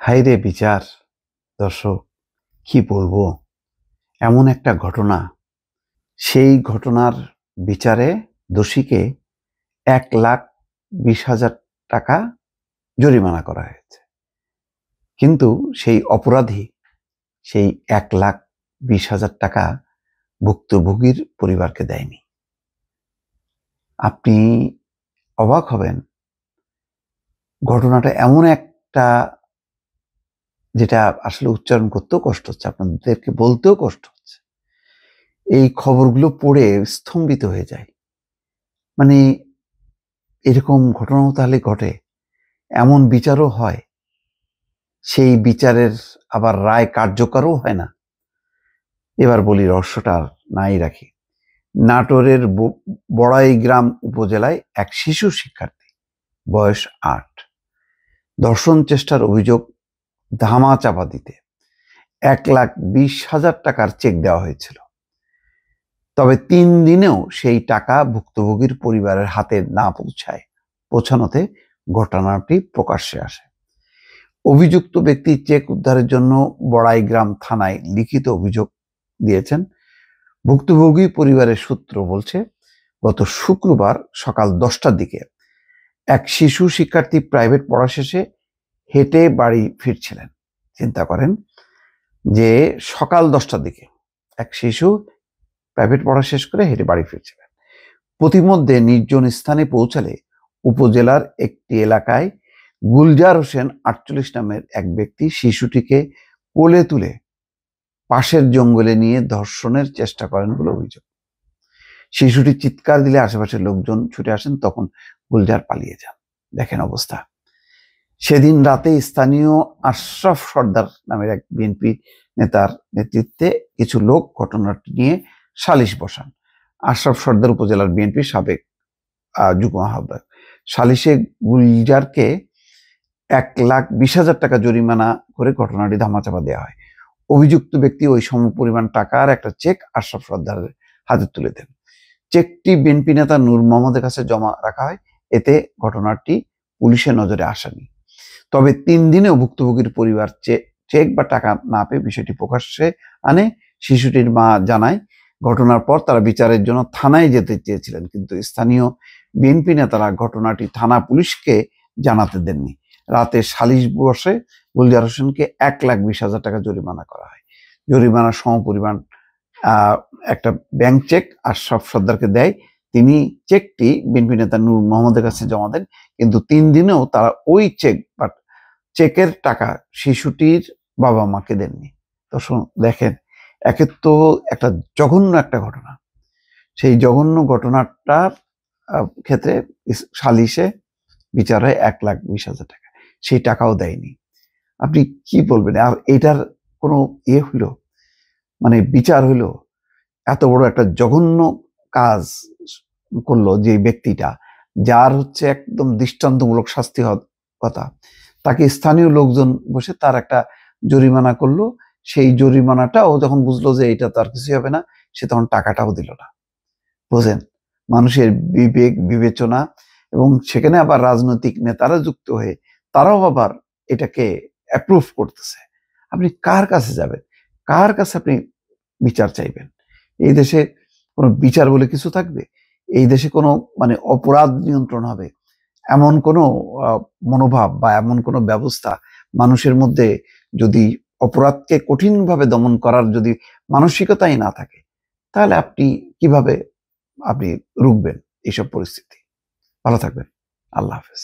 হায়রে বিচার! দর্শক, কি বলবো? এমন একটা ঘটনা, সেই ঘটনার বিচারে দোষীকে ১,২০,০০০ টাকা জরিমানা করা হয়েছে। কিন্তু সেই অপরাধী সেই ১,২০,০০০ টাকা ভুক্তভোগীর পরিবারকে দেয়নি। আপনি অবাক হবেন, ঘটনাটা এমন একটা, যেটা আসলে উচ্চারণ করতেও কষ্ট হচ্ছে, আপনাদেরকে বলতেও কষ্ট হচ্ছে। এই খবরগুলো পড়ে স্তম্ভিত হয়ে যায়। মানে এরকম ঘটনাও তাহলে ঘটে, এমন বিচারও হয়, সেই বিচারের আবার রায় কার্যকরও হয় না। এবার বলি, রহস্যটা নাই রাখি। নাটোরের বড়াইগ্রাম উপজেলায় এক শিশু শিক্ষার্থী, বয়স ৮, ধর্ষণ চেষ্টার অভিযোগ ধামা চাপা দিতে ১,২০,০০০ টাকার চেক দেওয়া হয়েছিল। তবে ৩ দিনেও সেই টাকা ভুক্তভোগীর পরিবারের হাতে না পৌঁছানোতে ঘটনাটি প্রকাশ্যে আসে। অভিযুক্ত ব্যক্তি চেক উদ্ধারের জন্য বড়াইগ্রাম থানায় লিখিত অভিযোগ দিয়েছেন। ভুক্তভোগী পরিবারের সূত্র বলছে, গত শুক্রবার সকাল 10টার দিকে এক শিশু শিক্ষার্থী প্রাইভেট পড়া শেষে হেঁটে বাড়ি ফিরছিলেন। চিন্তা করেন যে সকাল 10টার দিকে এক শিশু প্রাইভেট পড়া শেষ করে হেঁটে বাড়ি ফিরছিলেন। পথিমধ্যে নির্জন স্থানে পৌঁছালে উপজেলার একটি এলাকায় গুলজার হোসেন 48 নামের এক ব্যক্তি শিশুটিকে কোলে তুলে পাশের জঙ্গলে নিয়ে ধর্ষণের চেষ্টা করেন বলে অভিযোগ। শিশুটি চিৎকার দিলে আশেপাশের লোকজন ছুটে আসেন, তখন গুলজার পালিয়ে যান। দেখেন অবস্থা। সেদিন রাতে স্থানীয় আশরাফ সর্দার নামের এক বিএনপি নেতার নেতৃত্বে কিছু লোক ঘটনাটি নিয়ে সালিশ বসান। আশরাফ সর্দার উপজেলার বিএনপির সাবেক যুগ্ম আহ্বায়ক। সালিশে গুলজারকে ১,২০,০০০ টাকা জরিমানা করে ঘটনাটি ধামাচাপা দেওয়া হয়। অভিযুক্ত ব্যক্তি ওই সমপরিমাণ টাকার একটা চেক আশরাফ সর্দারের হাতে তুলে দেন। চেকটি বিএনপি নেতা নূর মোহাম্মদের কাছে জমা রাখা হয়। এতে ঘটনাটি পুলিশের নজরে আসেনি। তবে 3 দিনেও ভুক্তভোগীর পরিবার চেক বা টাকা না পেয়ে বিষয়টি প্রকাশ্যে আনে। শিশুটির মা জানায়, ঘটনার পর তারা বিচারের জন্য থানায় যেতে চেয়েছিলেন, কিন্তু স্থানীয় বিএনপি নেতারা ঘটনাটি থানা পুলিশকে জানাতে দেননি। রাতে সালিশ বসে গুলজার হোসেনকে ১,২০,০০০ টাকা জরিমানা করা হয়। জরিমানার সমপরিমাণ একটা ব্যাংক চেক আশরাফ সর্দারকে দেয়। তিনি চেকটি বিএনপি নেতা নূর মোহাম্মদের কাছে জমা দেন, কিন্তু 3 দিনেও তারা ওই চেকের টাকা শিশুটির বাবা মাকে দেননি। তো দেখেন, একে তো একটা জঘন্য একটা ঘটনা, সেই জঘন্য ঘটনাটার ক্ষেত্রে সালিশে বিচার হয় ১,২০,০০০ টাকা, সেই টাকাও দেয়নি। আপনি কি বলবেন? আর এটার কোনো হইলো, মানে বিচার হইলো? এত বড় একটা জঘন্য কাজ করলো যে ব্যক্তিটা, যার হচ্ছে একদম দৃষ্টান্তমূলক শাস্তি হওয়ার কথা, তাকে স্থানীয় লোকজন বসে তার একটা জরিমানা করলো। সেই জরিমানাটাও যখন বুঝলো যে এটা তার কিছু হবে না, সে তখন টাকাটাও দিল না। বোঝেন মানুষের বিবেক বিবেচনা, এবং সেখানে আবার রাজনৈতিক নেতারা যুক্ত হয়ে তারাও আবার এটাকে অ্যাপ্রুভ করতেছে। আপনি কার কাছে যাবেন? কার কাছে আপনি বিচার চাইবেন? এই দেশে কোনো বিচার বলে কিছু থাকবে? এই দেশে কোনো অপরাধ নিয়ন্ত্রণ হবে, এমন কোনো মনোভাব বা এমন কোনো ব্যবস্থা মানুষের মধ্যে, যদি অপরাধকে কঠিনভাবে দমন করার যদি মানসিকতাই না থাকে, তাহলে আপনি কিভাবে রুখবেন এইসব পরিস্থিতি? ভালো থাকবেন। আল্লাহ হাফেজ।